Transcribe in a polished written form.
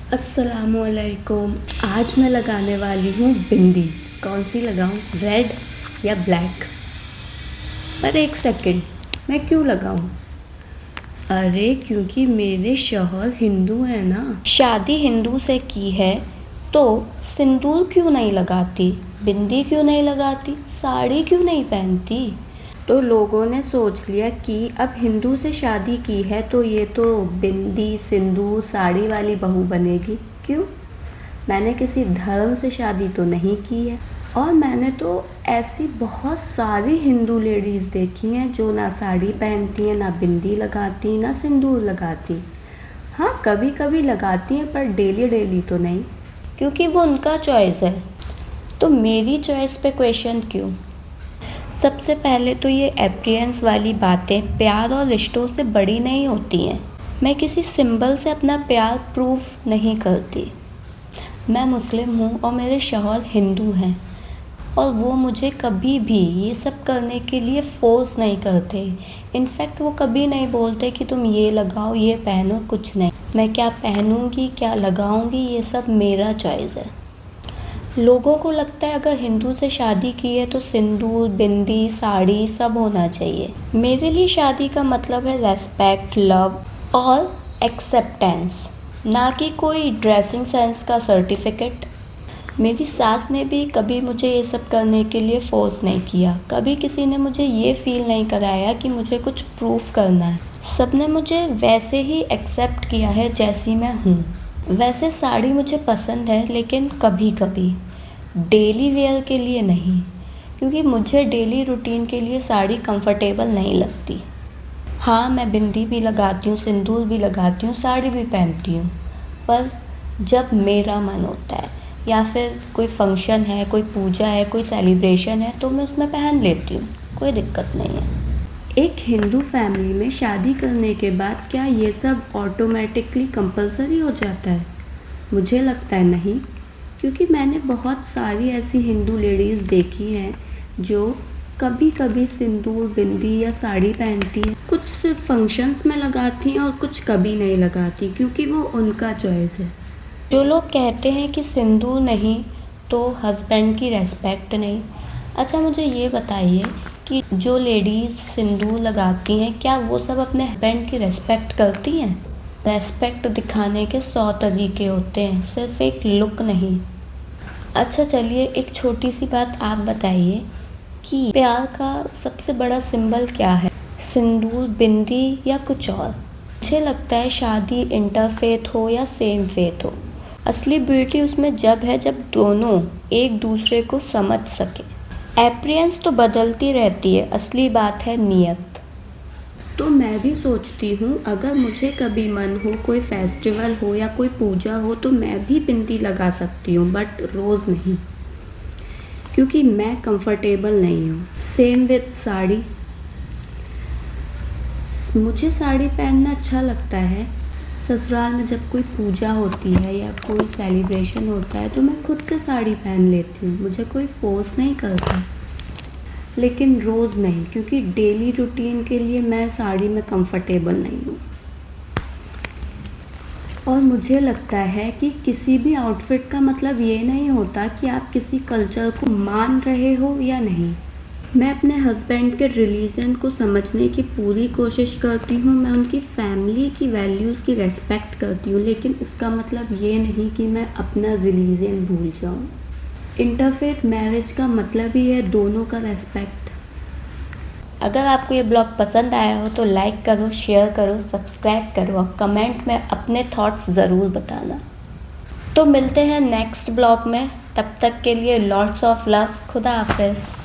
अस्सलामुअलैकुम। आज मैं लगाने वाली हूँ बिंदी। कौन सी लगाऊँ, रेड या ब्लैक? पर एक सेकंड, मैं क्यों लगाऊँ? अरे क्योंकि मेरे शौहर हिंदू हैं ना। शादी हिंदू से की है तो सिंदूर क्यों नहीं लगाती, बिंदी क्यों नहीं लगाती, साड़ी क्यों नहीं पहनती? तो लोगों ने सोच लिया कि अब हिंदू से शादी की है तो ये तो बिंदी सिंदूर साड़ी वाली बहू बनेगी। क्यों? मैंने किसी धर्म से शादी तो नहीं की है। और मैंने तो ऐसी बहुत सारी हिंदू लेडीज़ देखी हैं जो ना साड़ी पहनती हैं, ना बिंदी लगाती, ना सिंदूर लगाती। हाँ, कभी कभी लगाती हैं पर डेली डेली तो नहीं, क्योंकि वो उनका चॉइस है। तो मेरी चॉइस पे क्वेश्चन क्यों? सबसे पहले तो ये अपीयरेंस वाली बातें प्यार और रिश्तों से बड़ी नहीं होती हैं। मैं किसी सिंबल से अपना प्यार प्रूफ नहीं करती। मैं मुस्लिम हूँ और मेरे शौहर हिंदू हैं और वो मुझे कभी भी ये सब करने के लिए फोर्स नहीं करते। इनफैक्ट वो कभी नहीं बोलते कि तुम ये लगाओ, ये पहनो, कुछ नहीं। मैं क्या पहनूंगी, क्या लगाऊंगी, ये सब मेरा चॉइस है। लोगों को लगता है अगर हिंदू से शादी की है तो सिंदूर, बिंदी, साड़ी सब होना चाहिए। मेरे लिए शादी का मतलब है रेस्पेक्ट, लव और एक्सेप्टेंस, ना कि कोई ड्रेसिंग सेंस का सर्टिफिकेट। मेरी सास ने भी कभी मुझे ये सब करने के लिए फोर्स नहीं किया। कभी किसी ने मुझे ये फील नहीं कराया कि मुझे कुछ प्रूफ करना है। सब ने मुझे वैसे ही एक्सेप्ट किया है जैसी मैं हूँ। वैसे साड़ी मुझे पसंद है, लेकिन कभी कभी, डेली वेयर के लिए नहीं, क्योंकि मुझे डेली रूटीन के लिए साड़ी कंफर्टेबल नहीं लगती। हाँ, मैं बिंदी भी लगाती हूँ, सिंदूर भी लगाती हूँ, साड़ी भी पहनती हूँ, पर जब मेरा मन होता है या फिर कोई फंक्शन है, कोई पूजा है, कोई सेलिब्रेशन है तो मैं उसमें पहन लेती हूँ, कोई दिक्कत नहीं है। एक हिंदू फैमिली में शादी करने के बाद क्या ये सब ऑटोमेटिकली कंपलसरी हो जाता है? मुझे लगता है नहीं, क्योंकि मैंने बहुत सारी ऐसी हिंदू लेडीज़ देखी हैं जो कभी कभी सिंदूर, बिंदी या साड़ी पहनती हैं। कुछ सिर्फ फंक्शंस में लगाती हैं और कुछ कभी नहीं लगाती, क्योंकि वो उनका चॉइस है। जो लोग कहते हैं कि सिंदूर नहीं तो हस्बैंड की रेस्पेक्ट नहीं। अच्छा, मुझे ये बताइए कि जो लेडीज़ सिंदूर लगाती हैं क्या वो सब अपने हस्बैंड की रेस्पेक्ट करती हैं? रेस्पेक्ट दिखाने के 100 तरीके होते हैं, सिर्फ एक लुक नहीं। अच्छा चलिए, एक छोटी सी बात आप बताइए कि प्यार का सबसे बड़ा सिंबल क्या है? सिंदूर, बिंदी या कुछ और? मुझे लगता है शादी इंटरफेथ हो या सेम फेथ हो, असली ब्यूटी उसमें जब है जब दोनों एक दूसरे को समझ सके। अपीयरेंस तो बदलती रहती है, असली बात है नियत। तो मैं भी सोचती हूँ अगर मुझे कभी मन हो, कोई फेस्टिवल हो या कोई पूजा हो तो मैं भी बिंदी लगा सकती हूँ, बट रोज़ नहीं, क्योंकि मैं कंफर्टेबल नहीं हूँ। Same with sari. मुझे साड़ी पहनना अच्छा लगता है। ससुराल में जब कोई पूजा होती है या कोई सेलिब्रेशन होता है तो मैं खुद से साड़ी पहन लेती हूँ, मुझे कोई फोर्स नहीं करता। लेकिन रोज़ नहीं, क्योंकि डेली रूटीन के लिए मैं साड़ी में कंफर्टेबल नहीं हूँ। और मुझे लगता है कि किसी भी आउटफिट का मतलब ये नहीं होता कि आप किसी कल्चर को मान रहे हो या नहीं। मैं अपने हस्बैंड के रिलीजन को समझने की पूरी कोशिश करती हूँ, मैं उनकी फैमिली की वैल्यूज़ की रेस्पेक्ट करती हूँ, लेकिन इसका मतलब ये नहीं कि मैं अपना रिलीजन भूल जाऊँ। इंटरफेथ मैरिज का मतलब ही है दोनों का रेस्पेक्ट। अगर आपको ये ब्लॉग पसंद आया हो तो लाइक करो, शेयर करो, सब्सक्राइब करो और कमेंट में अपने थॉट्स ज़रूर बताना। तो मिलते हैं नेक्स्ट ब्लॉग में, तब तक के लिए लॉट्स ऑफ लव। खुदा हाफिज़।